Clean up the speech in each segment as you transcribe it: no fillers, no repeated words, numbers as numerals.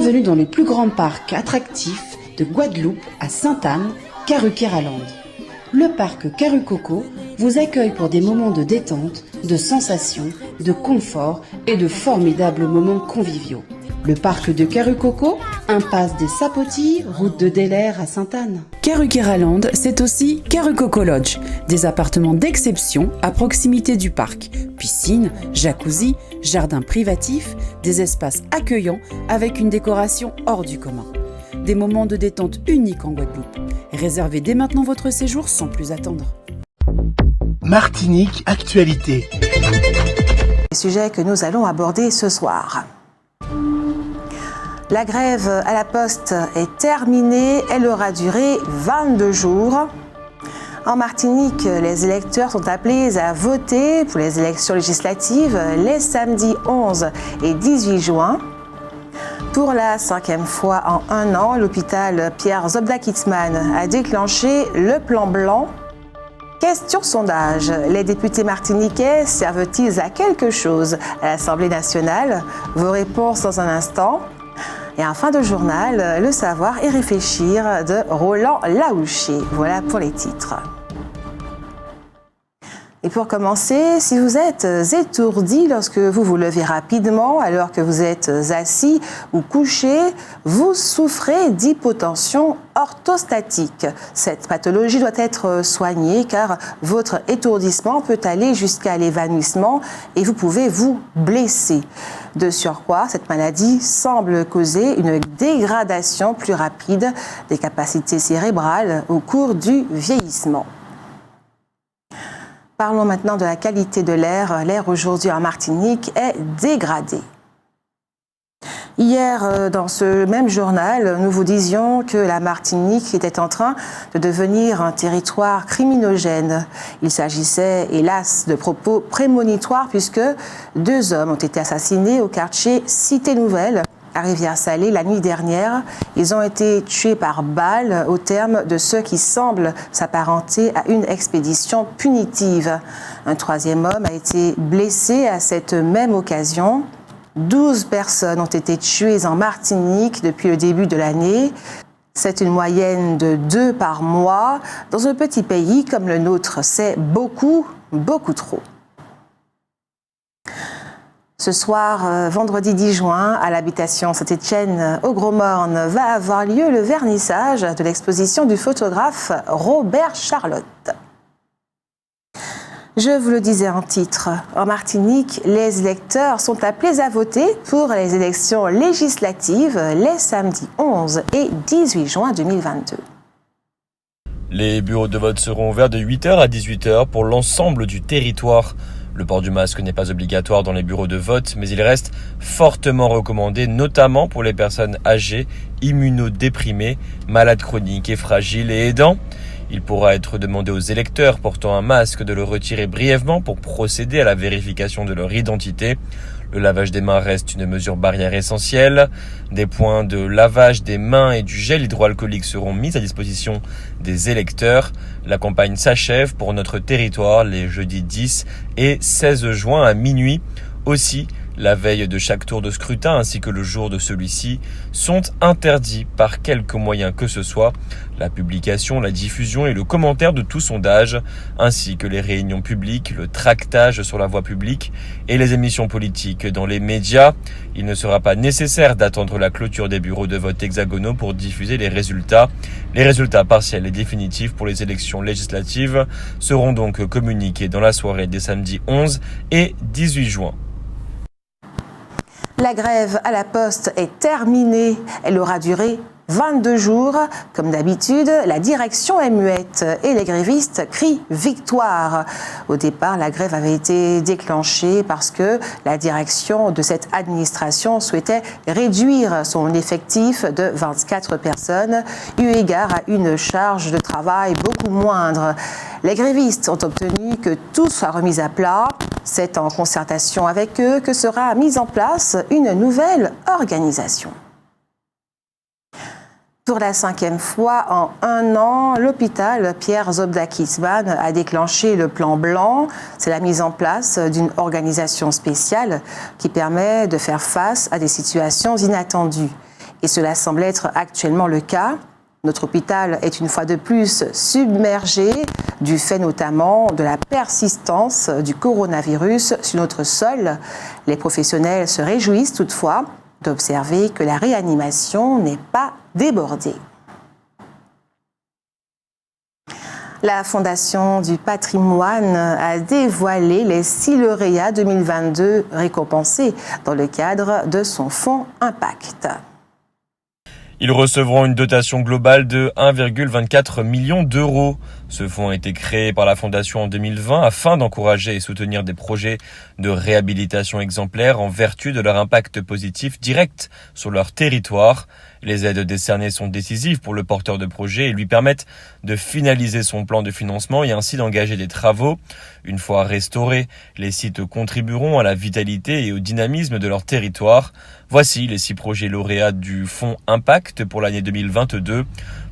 Bienvenue dans le plus grand parc attractif de Guadeloupe à Sainte-Anne, Karukéraland. Le parc Karucoco vous accueille pour des moments de détente, de sensations, de confort et de formidables moments conviviaux. Le parc de Karucoco, impasse des Sapotilles, route de Delair à Sainte-Anne. Karukéraland, c'est aussi Karucoco Lodge, des appartements d'exception à proximité du parc. Piscine, jacuzzi, jardin privatif, des espaces accueillants avec une décoration hors du commun. Des moments de détente uniques en Guadeloupe. Réservez dès maintenant votre séjour sans plus attendre. Martinique Actualité. Les sujets que nous allons aborder ce soir. La grève à la Poste est terminée, elle aura duré 22 jours. En Martinique, les électeurs sont appelés à voter pour les élections législatives les samedis 11 et 18 juin. Pour la 5e fois en un an, l'hôpital Pierre Zobda-Kitzmann a déclenché le plan blanc. Question sondage, les députés martiniquais servent-ils à quelque chose à l'Assemblée nationale? Vos réponses dans un instant. Et en fin de journal, le savoir et réfléchir de Roland Laouché. Voilà pour les titres. Et pour commencer, si vous êtes étourdi lorsque vous vous levez rapidement alors que vous êtes assis ou couché, vous souffrez d'hypotension orthostatique. Cette pathologie doit être soignée car votre étourdissement peut aller jusqu'à l'évanouissement et vous pouvez vous blesser. De surcroît, cette maladie semble causer une dégradation plus rapide des capacités cérébrales au cours du vieillissement. Parlons maintenant de la qualité de l'air. L'air aujourd'hui en Martinique est dégradé. Hier, dans ce même journal, nous vous disions que la Martinique était en train de devenir un territoire criminogène. Il s'agissait, hélas, de propos prémonitoires puisque 2 hommes ont été assassinés au quartier Cité Nouvelle, à Rivière-Salée, la nuit dernière. Ils ont été tués par balle au terme de ce qui semble s'apparenter à une expédition punitive. Un 3e homme a été blessé à cette même occasion. 12 personnes ont été tuées en Martinique depuis le début de l'année. C'est une moyenne de 2 par mois. Dans un petit pays comme le nôtre, c'est beaucoup, beaucoup trop. Ce soir, vendredi 10 juin, à l'habitation Saint-Étienne au Gros-Morne, va avoir lieu le vernissage de l'exposition du photographe Robert Charlotte. Je vous le disais en titre, en Martinique, les électeurs sont appelés à voter pour les élections législatives les samedis 11 et 18 juin 2022. Les bureaux de vote seront ouverts de 8h à 18h pour l'ensemble du territoire. Le port du masque n'est pas obligatoire dans les bureaux de vote, mais il reste fortement recommandé, notamment pour les personnes âgées, immunodéprimées, malades chroniques et fragiles et aidants. Il pourra être demandé aux électeurs portant un masque de le retirer brièvement pour procéder à la vérification de leur identité. Le lavage des mains reste une mesure barrière essentielle. Des points de lavage des mains et du gel hydroalcoolique seront mis à disposition des électeurs. La campagne s'achève pour notre territoire les jeudis 10 et 16 juin à minuit. Aussi, la veille de chaque tour de scrutin ainsi que le jour de celui-ci sont interdits par quelque moyen que ce soit la publication, la diffusion et le commentaire de tout sondage, ainsi que les réunions publiques, le tractage sur la voie publique et les émissions politiques dans les médias. Il ne sera pas nécessaire d'attendre la clôture des bureaux de vote hexagonaux pour diffuser les résultats. Les résultats partiels et définitifs pour les élections législatives seront donc communiqués dans la soirée des samedis 11 et 18 juin. La grève à la Poste est terminée. Elle aura duré 22 jours. Comme d'habitude, la direction est muette et les grévistes crient victoire. Au départ, la grève avait été déclenchée parce que la direction de cette administration souhaitait réduire son effectif de 24 personnes, eu égard à une charge de travail beaucoup moindre. Les grévistes ont obtenu que tout soit remis à plat. C'est en concertation avec eux que sera mise en place une nouvelle organisation. Pour la 5e fois en un an, l'hôpital Pierre Zobda-Kitzmann a déclenché le plan blanc. C'est la mise en place d'une organisation spéciale qui permet de faire face à des situations inattendues. Et cela semble être actuellement le cas. Notre hôpital est une fois de plus submergé du fait notamment de la persistance du coronavirus sur notre sol. Les professionnels se réjouissent toutefois d'observer que la réanimation n'est pas débordée. La Fondation du patrimoine a dévoilé les 6 lauréats 2022 récompensés dans le cadre de son fonds Impact. Ils recevront une dotation globale de 1,24 million d'euros. Ce fonds a été créé par la Fondation en 2020 afin d'encourager et soutenir des projets de réhabilitation exemplaires en vertu de leur impact positif direct sur leur territoire. Les aides décernées sont décisives pour le porteur de projet et lui permettent de finaliser son plan de financement et ainsi d'engager des travaux. Une fois restaurés, les sites contribueront à la vitalité et au dynamisme de leur territoire. Voici les 6 projets lauréats du fonds Impact pour l'année 2022.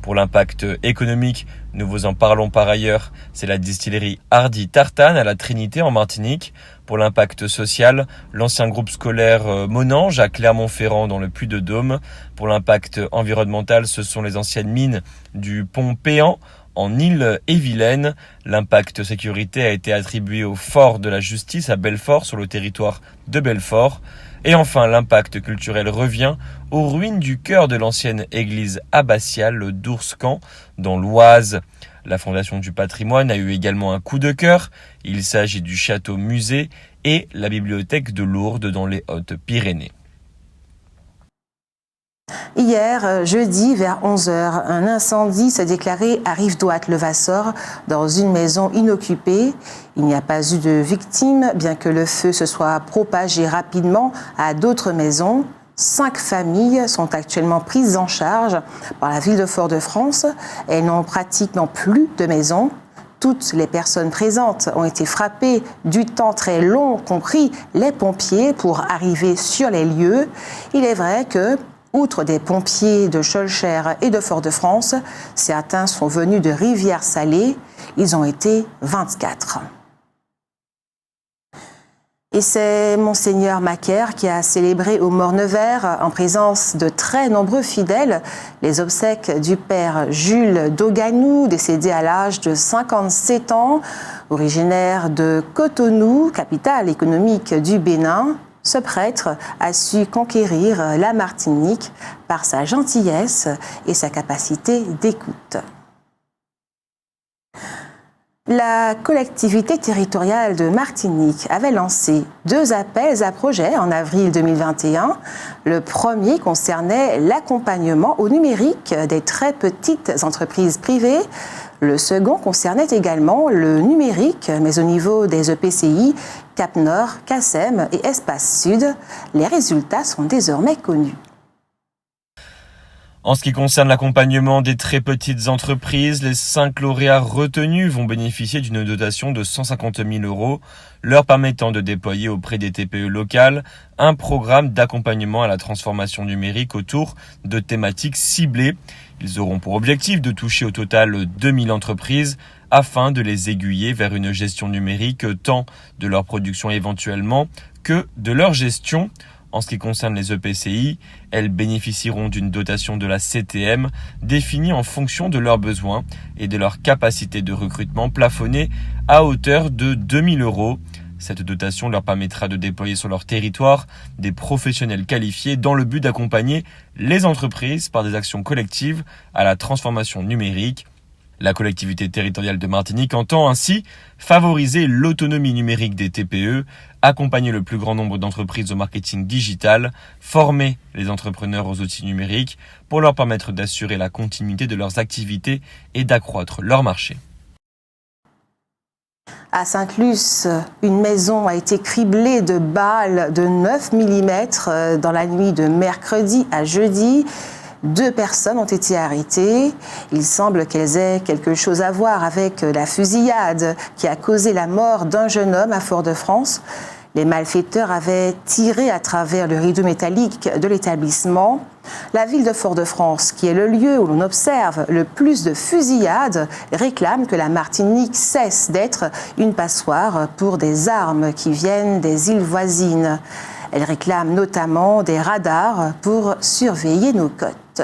Pour l'impact économique, nous vous en parlons par ailleurs, c'est la distillerie Hardy Tartane à la Trinité en Martinique. Pour l'impact social, l'ancien groupe scolaire Monange à Clermont-Ferrand dans le Puy-de-Dôme. Pour l'impact environnemental, ce sont les anciennes mines du pont Péan en Île-et-Vilaine. L'impact sécurité a été attribué au fort de la Justice à Belfort sur le territoire de Belfort. Et enfin, l'impact culturel revient aux ruines du cœur de l'ancienne église abbatiale d'Ourscan dans l'Oise. La Fondation du patrimoine a eu également un coup de cœur. Il s'agit du château-musée et la bibliothèque de Lourdes dans les Hautes-Pyrénées. Hier, jeudi, vers 11h, un incendie s'est déclaré à Rive-Droite-le-Vassor dans une maison inoccupée. Il n'y a pas eu de victimes, bien que le feu se soit propagé rapidement à d'autres maisons. 5 familles sont actuellement prises en charge par la ville de Fort-de-France. Elles n'ont pratiquement plus de maison. Toutes les personnes présentes ont été frappées du temps très long, compris les pompiers, pour arriver sur les lieux. Il est vrai que, outre des pompiers de Schœlcher et de Fort-de-France, certains sont venus de Rivière-Salée. Ils ont été 24. Et c'est Monseigneur Macaire qui a célébré au Morne-Vert, en présence de très nombreux fidèles, les obsèques du père Jules Doganou, décédé à l'âge de 57 ans, originaire de Cotonou, capitale économique du Bénin. Ce prêtre a su conquérir la Martinique par sa gentillesse et sa capacité d'écoute. La collectivité territoriale de Martinique avait lancé 2 appels à projets en avril 2021. Le premier concernait l'accompagnement au numérique des très petites entreprises privées. Le second concernait également le numérique, mais au niveau des EPCI, Cap Nord, CACEM et Espace Sud. Les résultats sont désormais connus. En ce qui concerne l'accompagnement des très petites entreprises, les 5 lauréats retenus vont bénéficier d'une dotation de 150 000 €, leur permettant de déployer auprès des TPE locales un programme d'accompagnement à la transformation numérique autour de thématiques ciblées. Ils auront pour objectif de toucher au total 2000 entreprises afin de les aiguiller vers une gestion numérique tant de leur production éventuellement que de leur gestion. En ce qui concerne les EPCI, elles bénéficieront d'une dotation de la CTM définie en fonction de leurs besoins et de leur capacité de recrutement plafonnée à hauteur de 2 000 €. Cette dotation leur permettra de déployer sur leur territoire des professionnels qualifiés dans le but d'accompagner les entreprises par des actions collectives à la transformation numérique. La collectivité territoriale de Martinique entend ainsi favoriser l'autonomie numérique des TPE, accompagner le plus grand nombre d'entreprises au marketing digital, former les entrepreneurs aux outils numériques pour leur permettre d'assurer la continuité de leurs activités et d'accroître leur marché. À Sainte-Luce, une maison a été criblée de balles de 9 mm dans la nuit de mercredi à jeudi. 2 personnes ont été arrêtées. Il semble qu'elles aient quelque chose à voir avec la fusillade qui a causé la mort d'un jeune homme à Fort-de-France. Les malfaiteurs avaient tiré à travers le rideau métallique de l'établissement. La ville de Fort-de-France, qui est le lieu où l'on observe le plus de fusillades, réclame que la Martinique cesse d'être une passoire pour des armes qui viennent des îles voisines. Elle réclame notamment des radars pour surveiller nos côtes.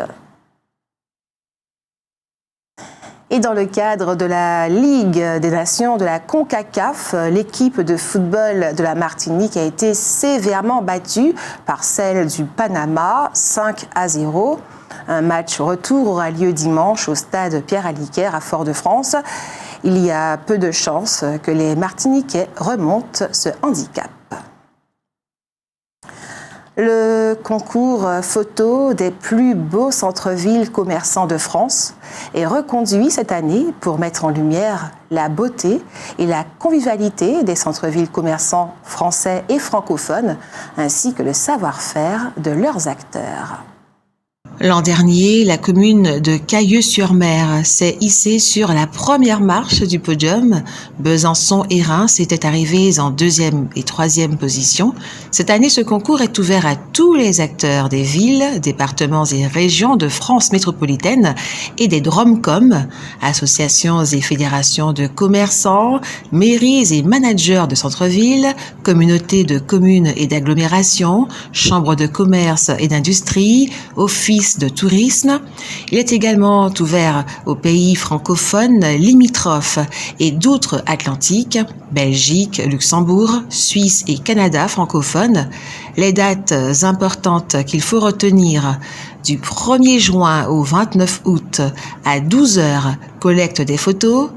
Et dans le cadre de la Ligue des Nations de la CONCACAF, l'équipe de football de la Martinique a été sévèrement battue par celle du Panama, 5-0. Un match retour aura lieu dimanche au stade Pierre-Aliquer à Fort-de-France. Il y a peu de chances que les Martiniquais remontent ce handicap. Le concours photo des plus beaux centres-villes commerçants de France est reconduit cette année pour mettre en lumière la beauté et la convivialité des centres-villes commerçants français et francophones, ainsi que le savoir-faire de leurs acteurs. L'an dernier, la commune de Cailleux-sur-Mer s'est hissée sur la première marche du podium. Besançon et Reims étaient arrivés en 2e et 3e position. Cette année, ce concours est ouvert à tous les acteurs des villes, départements et régions de France métropolitaine et des DROMCOM, associations et fédérations de commerçants, mairies et managers de centre-ville, communautés de communes et d'agglomérations, chambres de commerce et d'industrie, offices de tourisme. Il est également ouvert aux pays francophones limitrophes et d'outre-Atlantique, Belgique, Luxembourg, Suisse et Canada francophones. Les dates importantes qu'il faut retenir: du 1er juin au 29 août à 12h, collecte des photos;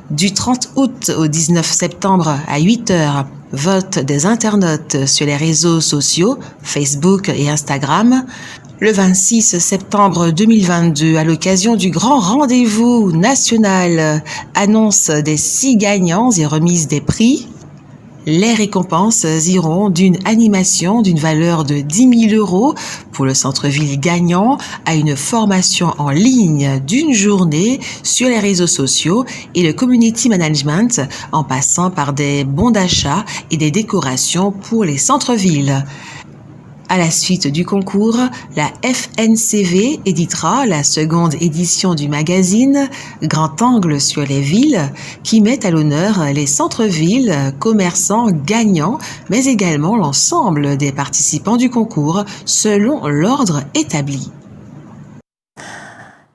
du 30 août au 19 septembre à 8h, vote des internautes sur les réseaux sociaux, Facebook et Instagram; le 26 septembre 2022, à l'occasion du grand rendez-vous national, annonce des 6 gagnants et remise des prix. Les récompenses iront d'une animation d'une valeur de 10 000 € pour le centre-ville gagnant à une formation en ligne d'une journée sur les réseaux sociaux et le community management, en passant par des bons d'achat et des décorations pour les centres-villes. À la suite du concours, la FNCV éditera la seconde édition du magazine Grand Angle sur les villes, qui met à l'honneur les centres-villes commerçants gagnants, mais également l'ensemble des participants du concours selon l'ordre établi.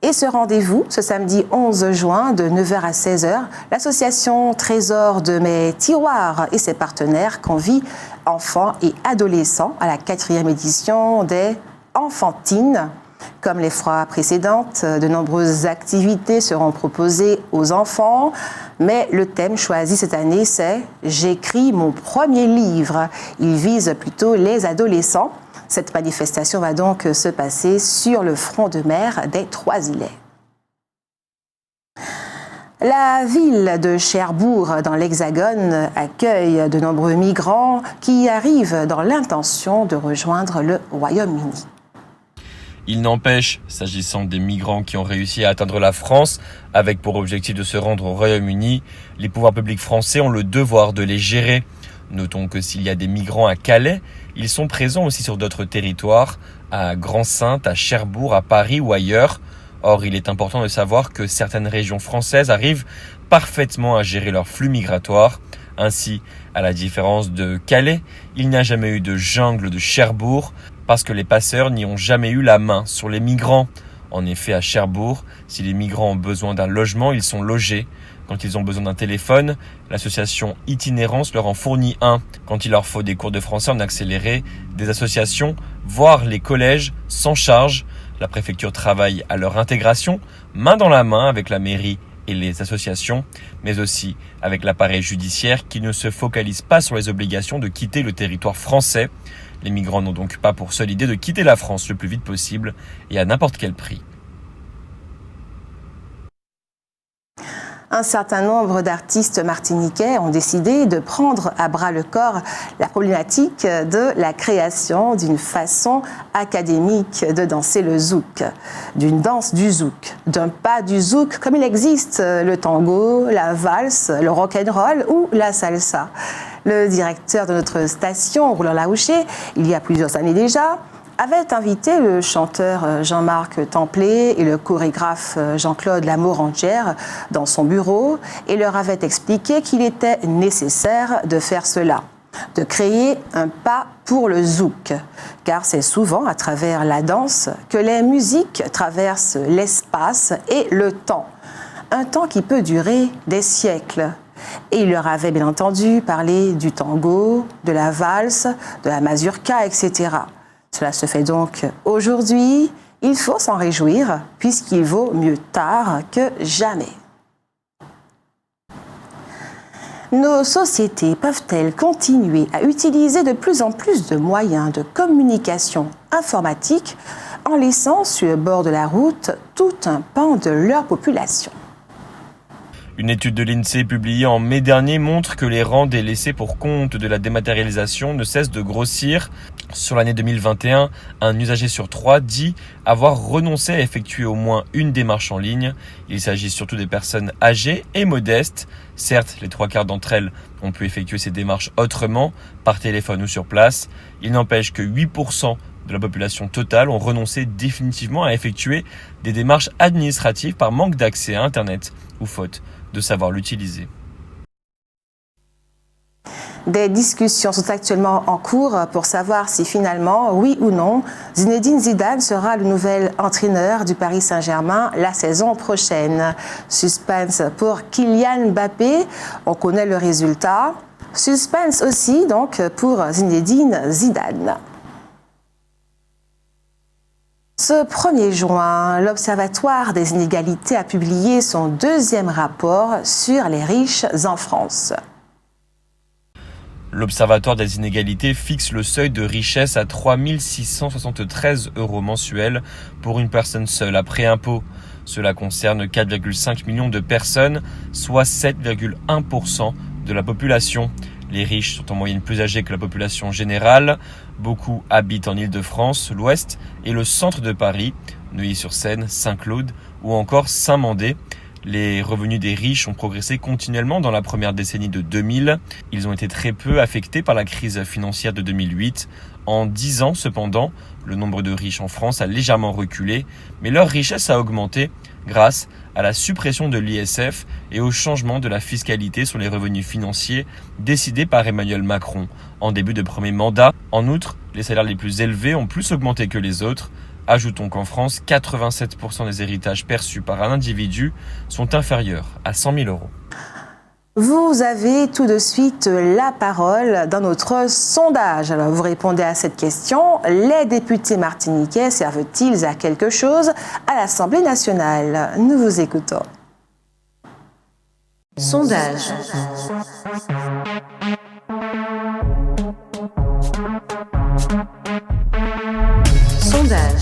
Et ce rendez-vous, ce samedi 11 juin, de 9h à 16h, l'association Trésor de mes tiroirs et ses partenaires convient enfants et adolescents à la 4e édition des Enfantines. Comme les fois précédentes, de nombreuses activités seront proposées aux enfants, mais le thème choisi cette année, c'est « J'écris mon premier livre ». Il vise plutôt les adolescents. Cette manifestation va donc se passer sur le front de mer des Trois-Îlets. La ville de Cherbourg, dans l'Hexagone, accueille de nombreux migrants qui arrivent dans l'intention de rejoindre le Royaume-Uni. Il n'empêche, s'agissant des migrants qui ont réussi à atteindre la France, avec pour objectif de se rendre au Royaume-Uni, les pouvoirs publics français ont le devoir de les gérer. Notons que s'il y a des migrants à Calais, ils sont présents aussi sur d'autres territoires, à Grand-Sainte, à Cherbourg, à Paris ou ailleurs. Or, il est important de savoir que certaines régions françaises arrivent parfaitement à gérer leur flux migratoire. Ainsi, à la différence de Calais, il n'y a jamais eu de jungle de Cherbourg, parce que les passeurs n'y ont jamais eu la main sur les migrants. En effet, à Cherbourg, si les migrants ont besoin d'un logement, ils sont logés. Quand ils ont besoin d'un téléphone, l'association Itinérance leur en fournit un. Quand il leur faut des cours de français en accéléré, des associations, voire les collèges, s'en chargent. La préfecture travaille à leur intégration, main dans la main avec la mairie et les associations, mais aussi avec l'appareil judiciaire qui ne se focalise pas sur les obligations de quitter le territoire français. Les migrants n'ont donc pas pour seule idée de quitter la France le plus vite possible et à n'importe quel prix. Un certain nombre d'artistes martiniquais ont décidé de prendre à bras le corps la problématique de la création d'une façon académique de danser le zouk, d'une danse du zouk, d'un pas du zouk comme il existe le tango, la valse, le rock'n'roll ou la salsa. Le directeur de notre station, Roland Laouché, il y a plusieurs années déjà, avait invité le chanteur Jean-Marc Templet et le chorégraphe Jean-Claude Lamorangère dans son bureau et leur avait expliqué qu'il était nécessaire de faire cela. de créer un pas pour le zouk, car c'est souvent à travers la danse que les musiques traversent l'espace et le temps, un temps qui peut durer des siècles. Et il leur avait bien entendu parlé du tango, de la valse, de la mazurka, etc. Cela se fait donc aujourd'hui. Il faut s'en réjouir, puisqu'il vaut mieux tard que jamais. Nos sociétés peuvent-elles continuer à utiliser de plus en plus de moyens de communication informatique en laissant sur le bord de la route tout un pan de leur population ? Une étude de l'INSEE publiée en mai dernier montre que les rangs des laissés pour compte de la dématérialisation ne cessent de grossir. Sur l'année 2021, un usager sur 3 dit avoir renoncé à effectuer au moins une démarche en ligne. Il s'agit surtout des personnes âgées et modestes. Certes, les 3/4 d'entre elles ont pu effectuer ces démarches autrement, par téléphone ou sur place. Il n'empêche que 8% de la population totale ont renoncé définitivement à effectuer des démarches administratives par manque d'accès à Internet ou faute de savoir l'utiliser. Des discussions sont actuellement en cours pour savoir si finalement, oui ou non, Zinedine Zidane sera le nouvel entraîneur du Paris Saint-Germain la saison prochaine. Suspense pour Kylian Mbappé, on connaît le résultat. Suspense aussi donc pour Zinedine Zidane. Ce 1er juin, l'Observatoire des inégalités a publié son 2e rapport sur les riches en France. L'Observatoire des inégalités fixe le seuil de richesse à 3 673 € mensuels pour une personne seule après impôt. Cela concerne 4,5 millions de personnes, soit 7,1% de la population. Les riches sont en moyenne plus âgés que la population générale. Beaucoup habitent en Île-de-France, l'Ouest et le centre de Paris, Neuilly-sur-Seine, Saint-Claude ou encore Saint-Mandé. Les revenus des riches ont progressé continuellement dans la première décennie de 2000. Ils ont été très peu affectés par la crise financière de 2008. En 10 ans, cependant, le nombre de riches en France a légèrement reculé, mais leur richesse a augmenté grâce à la suppression de l'ISF et au changement de la fiscalité sur les revenus financiers décidé par Emmanuel Macron en début de premier mandat. En outre, les salaires les plus élevés ont plus augmenté que les autres. Ajoutons qu'en France, 87% des héritages perçus par un individu sont inférieurs à 100 000 €. Vous avez tout de suite la parole dans notre sondage. Alors, vous répondez à cette question. Les députés martiniquais servent-ils à quelque chose à l'Assemblée nationale? Nous vous écoutons. Sondage. Sondage.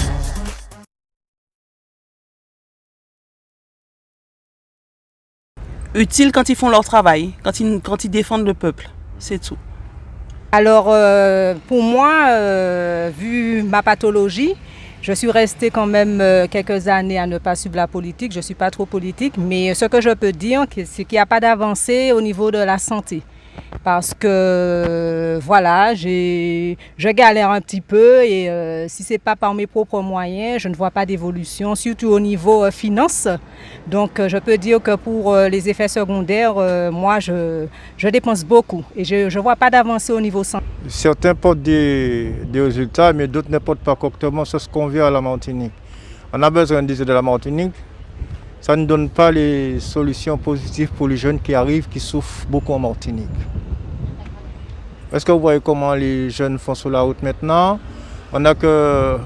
Utile quand ils font leur travail, quand ils défendent le peuple, c'est tout. Alors, pour moi, vu ma pathologie, je suis restée quand même quelques années à ne pas suivre la politique. Je ne suis pas trop politique, mais ce que je peux dire, c'est qu'il n'y a pas d'avancée au niveau de la santé. Parce que, voilà, je galère un petit peu et si ce n'est pas par mes propres moyens, je ne vois pas d'évolution, surtout au niveau finance. Donc, je peux dire que pour les effets secondaires, moi, je dépense beaucoup et je ne vois pas d'avancée au niveau santé. Certains portent des résultats, mais d'autres ne portent pas correctement. C'est ce qu'on vit à la Martinique. On a besoin de la Martinique. Ça ne donne pas les solutions positives pour les jeunes qui arrivent, qui souffrent beaucoup en Martinique. Est-ce que vous voyez comment les jeunes font sur la route maintenant? On a que,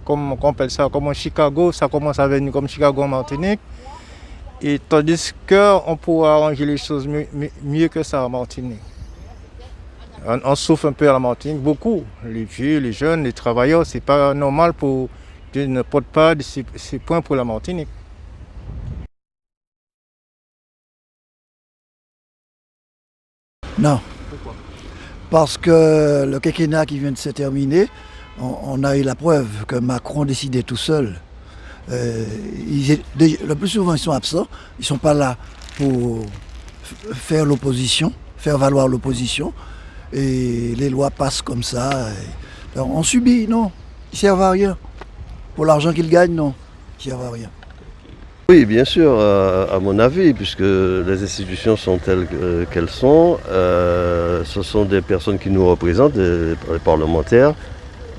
comme on appelle ça, comme en Chicago, ça commence à venir comme Chicago en Martinique. Et tandis qu'on pourra arranger les choses mieux que ça en Martinique. On souffre un peu à la Martinique, beaucoup. Les vieux, les jeunes, les travailleurs, c'est pas normal pour Dieu ne porte pas de ces points pour la Martinique. Non. Pourquoi? Parce que le quinquennat qui vient de se terminer, on a eu la preuve que Macron décidait tout seul. Le plus souvent, ils sont absents. Ils ne sont pas là pour faire l'opposition, faire valoir l'opposition. Et les lois passent comme ça. On subit, non. Ils ne servent à rien. Pour l'argent qu'ils gagnent, non. Ils ne servent à rien. Oui, bien sûr, à mon avis, puisque les institutions sont telles qu'elles sont. Ce sont des personnes qui nous représentent, les parlementaires.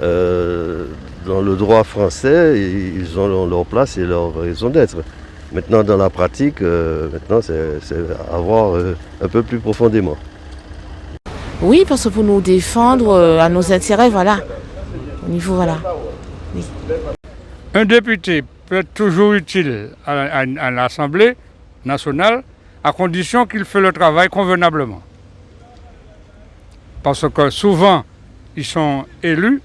Dans le droit français, ils ont leur place et leur raison d'être. Maintenant, dans la pratique, c'est à voir un peu plus profondément. Oui, parce que pour nous défendre à nos intérêts, voilà. Au niveau, voilà. Oui. Un député peut être toujours utile à l'Assemblée nationale à condition qu'il fait le travail convenablement. Parce que souvent, ils sont élus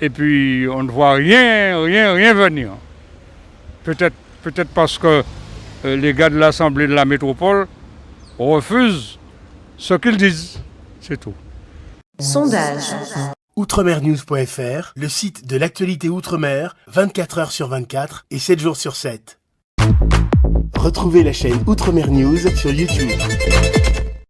et puis on ne voit rien venir. Peut-être parce que les gars de l'Assemblée de la métropole refusent ce qu'ils disent. C'est tout. Sondage. Outremernews.fr, le site de l'actualité Outre-mer, 24 heures sur 24 et 7 jours sur 7. Retrouvez la chaîne Outremer News sur YouTube.